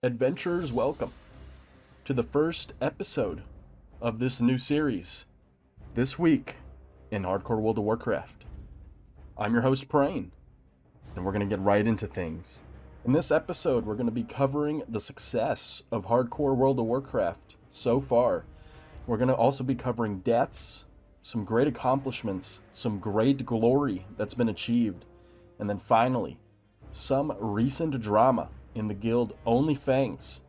Adventurers, welcome to the first episode of this new series this week in Hardcore World of Warcraft. I'm your host, Prain, and we're going to get right into things. In this episode, we're going to be covering the success of Hardcore World of Warcraft so far. We're going to also be covering deaths, some great accomplishments, some great glory that's been achieved, and then finally, some recent drama in the guild Only Fangs,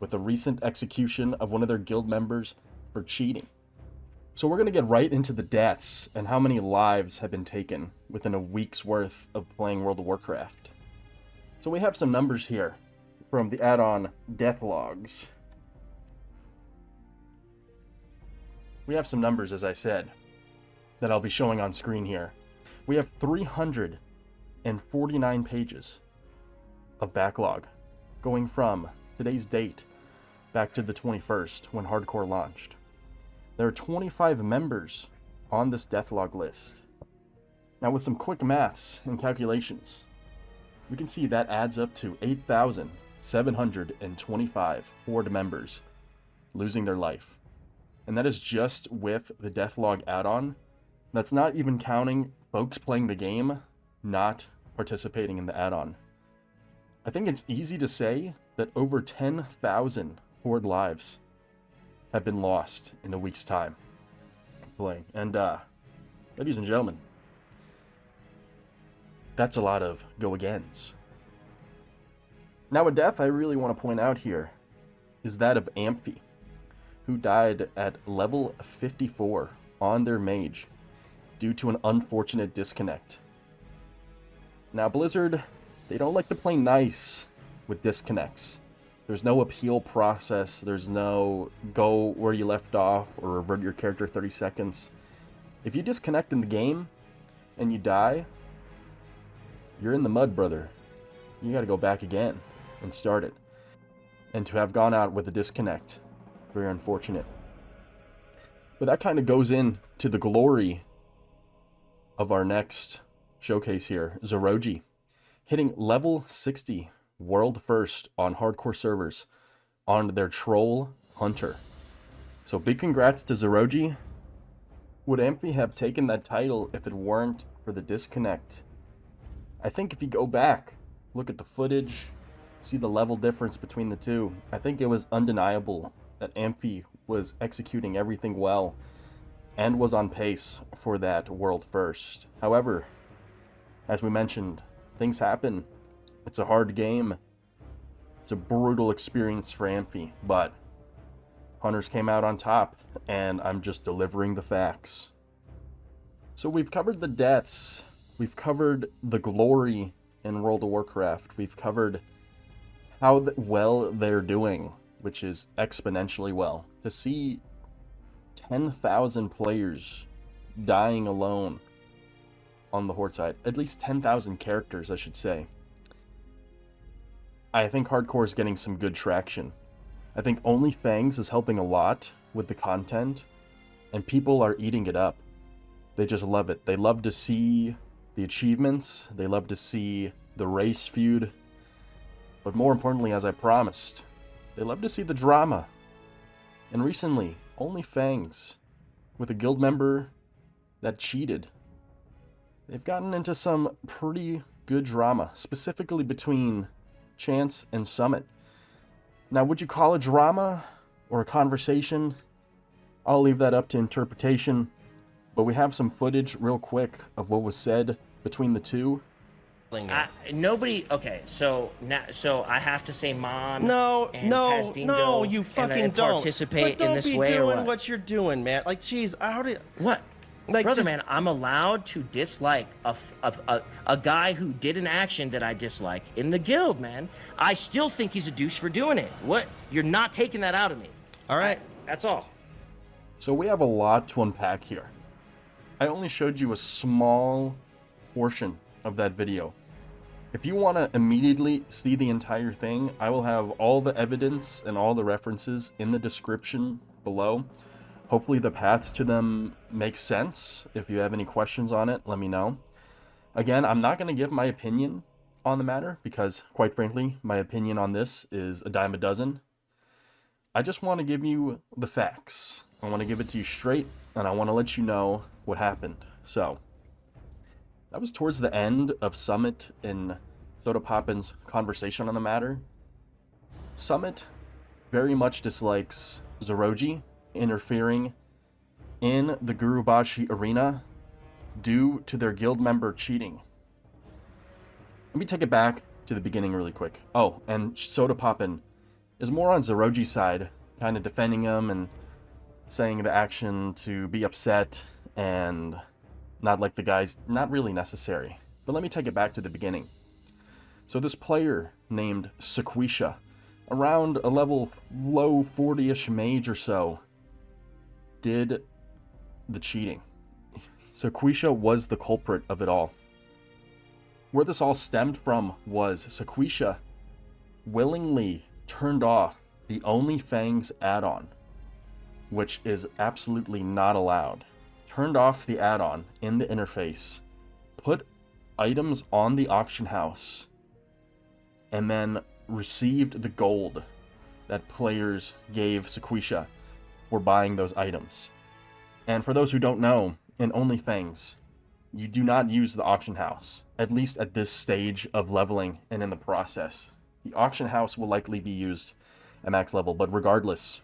with a recent execution of one of their guild members for cheating. So we're going to get right into the deaths and how many lives have been taken within a week's worth of playing World of Warcraft. So we have some numbers here from the add-on Death Logs. We have some numbers, as I said, that I'll be showing on screen here. We have 349 pages of backlog, going from today's date back to the 21st when Hardcore launched. There are 25 members on this deathlog list. Now with some quick maths and calculations, we can see that adds up to 8,725 Horde members losing their life. And that is just with the deathlog add-on. That's not even counting folks playing the game, not participating in the add-on. I think it's easy to say that over 10,000 Horde lives have been lost in a week's time playing. And, ladies and gentlemen, that's a lot of go-agains. Now, a death I really want to point out here is that of Ahmphy, who died at level 54 on their mage due to an unfortunate disconnect. Now, Blizzard, they don't like to play nice with disconnects. There's no appeal process. There's no go where you left off or revert your character 30 seconds. If you disconnect in the game and you die, you're in the mud, brother. You gotta go back again and start it. And to have gone out with a disconnect, very unfortunate. But that kind of goes into the glory of our next showcase here, Zeroji, hitting level 60 world first on hardcore servers on their Troll Hunter. So big congrats to Zeroji. Would Ahmphy have taken that title if it weren't for the disconnect? I think if you go back, look at the footage, see the level difference between the two, I think it was undeniable that Ahmphy was executing everything well and was on pace for that world first. However, as we mentioned, things happen. It's a hard game. It's a brutal experience for Ahmphy, but Hunters came out on top, and I'm just delivering the facts. So we've covered the deaths. We've covered the glory in World of Warcraft. We've covered how well they're doing, which is exponentially well. To see 10,000 players dying alone on the Horde side, at least 10,000 characters, I should say. I think Hardcore is getting some good traction. I think Only Fangs is helping a lot with the content, and people are eating it up. They just love it. They love to see the achievements, they love to see the race feud, but more importantly, as I promised, they love to see the drama. And recently, Only Fangs, with a guild member that cheated, they've gotten into some pretty good drama, specifically between Chance and Summit. Now, would you call it drama or a conversation? I'll leave that up to interpretation, but we have some footage real quick of what was said between the two. Nobody. Okay, so now, I have to say, Mon. No, and you fucking don't. Participate but don't in this be way doing or what? what you're doing, man. Like, geez, how did? What? Like, Brother, just, man, I'm allowed to dislike a guy who did an action that I dislike in the guild, man. I still think he's a douche for doing it. What? You're not taking that out of me. All right. That's all. So we have a lot to unpack here. I only showed you a small portion of that video. If you want to immediately see the entire thing, I will have all the evidence and all the references in the description below. Hopefully the paths to them make sense. If you have any questions on it, let me know. Again, I'm not going to give my opinion on the matter because, quite frankly, my opinion on this is a dime a dozen. I just want to give you the facts. I want to give it to you straight, and I want to let you know what happened. So, that was towards the end of Summit and Sodapoppin's conversation on the matter. Summit very much dislikes Zeroji interfering in the Gurubashi arena due to their guild member cheating. Let me take it back to the beginning really quick. Oh, and Sodapoppin is more on Zeroji's side, kind of defending him and saying the action to be upset and not like the guy's not really necessary. But let me take it back to the beginning. So this player named Sequisha, around a level low 40-ish mage or so, did the cheating. Sequisha was the culprit of it all. Where this all stemmed from was Sequisha willingly turned off the OnlyFangs add-on, which is absolutely not allowed. Turned off the add-on in the interface, put items on the auction house, and then received the gold that players gave Sequisha for buying those items. And for those who don't know, in OnlyFangs, you do not use the auction house, at least at this stage of leveling and in the process. The auction house will likely be used at max level, but regardless,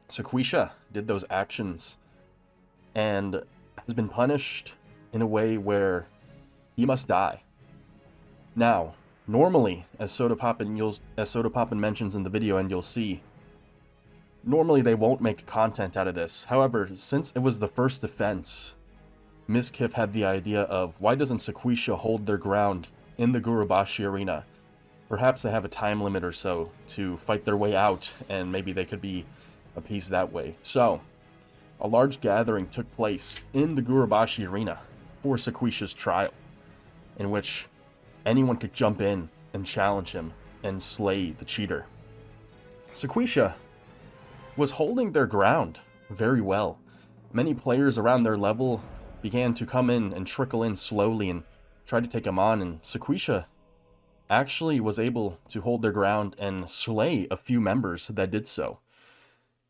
Sequisha did those actions and has been punished in a way where he must die. Now, normally, as Sodapoppin mentions in the video, and you'll see, normally they won't make content out of this. However, since it was the first offense, Miskiff had the idea of, why doesn't Sequisha hold their ground in the Gurubashi arena? Perhaps they have a time limit or so to fight their way out, and maybe they could be appeased that way. So, a large gathering took place in the Gurubashi arena for Sequisha's trial, in which anyone could jump in and challenge him and slay the cheater. Sequisha was holding their ground very well. Many players around their level began to come in and trickle in slowly and try to take him on, and Sequisha actually was able to hold their ground and slay a few members that did so.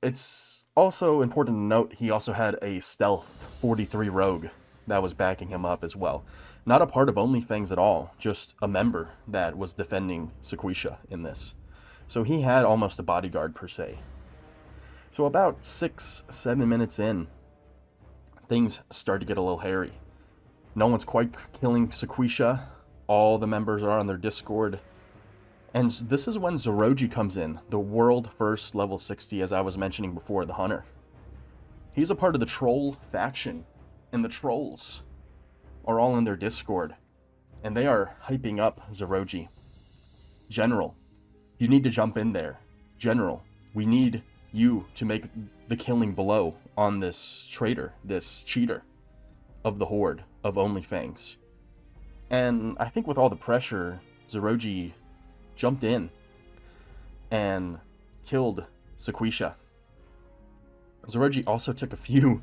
It's also important to note he also had a stealth 43 rogue that was backing him up as well. Not a part of OnlyFangs at all, just a member that was defending Sequisha in this. So he had almost a bodyguard per se. So about 6-7 minutes in, things start to get a little hairy. No one's quite killing Sequisha. All the members are on their Discord. And this is when Zeroji comes in, the world first level 60, as I was mentioning before, the hunter. He's a part of the troll faction, and the trolls are all in their Discord, and they are hyping up Zeroji. General, you need to jump in there. General, we need you to make the killing blow on this traitor, this cheater of the Horde of OnlyFangs. And I think with all the pressure, Zeroji jumped in and killed Sequisha. Zeroji also took a few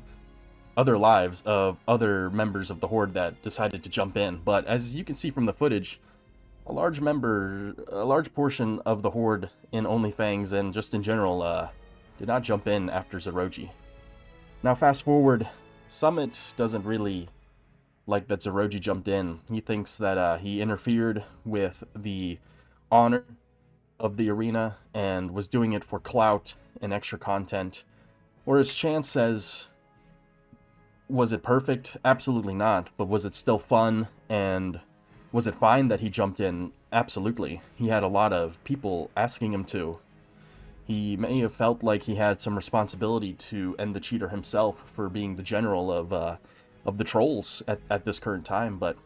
other lives of other members of the Horde that decided to jump in, but as you can see from the footage, a large portion of the Horde in OnlyFangs and just in general did not jump in after Zeroji. Now fast forward, Summit doesn't really like that Zeroji jumped in. He thinks that he interfered with the honor of the arena and was doing it for clout and extra content. Whereas Chance says, was it perfect? Absolutely not. But was it still fun? And was it fine that he jumped in? Absolutely. He had a lot of people asking him to. He may have felt like he had some responsibility to end the cheater himself for being the general of the trolls at this current time, but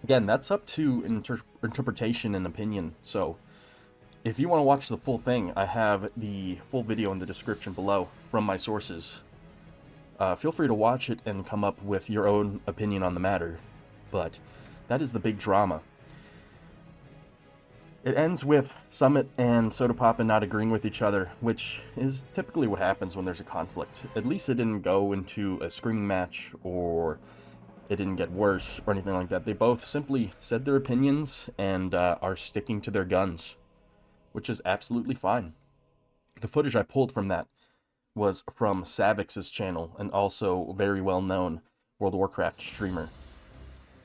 again, that's up to interpretation and opinion. So if you want to watch the full thing, I have the full video in the description below from my sources. Feel free to watch it and come up with your own opinion on the matter, but that is the big drama. It ends with Summit and Sodapoppin not agreeing with each other, which is typically what happens when there's a conflict. At least it didn't go into a screaming match or it didn't get worse or anything like that. They both simply said their opinions and are sticking to their guns, which is absolutely fine. The footage I pulled from that was from Savix's channel, and also very well-known World of Warcraft streamer.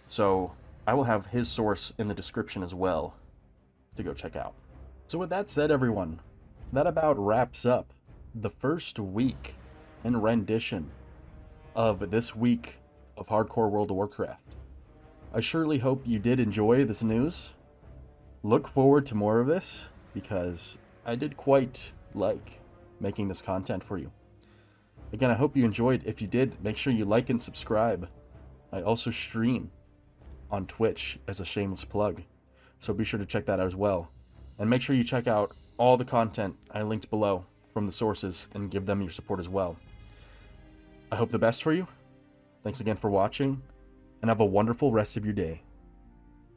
So I will have his source in the description as well to go check out. So with that said, everyone, that about wraps up the first week and rendition of this week of Hardcore World of Warcraft. I surely hope you did enjoy this news. Look forward to more of this, because I did quite like making this content for you. Again, I hope you enjoyed. If you did, make sure you like and subscribe. I also stream on Twitch as a shameless plug, so be sure to check that out as well. And make sure you check out all the content I linked below from the sources and give them your support as well. I hope the best for you. Thanks again for watching, and have a wonderful rest of your day.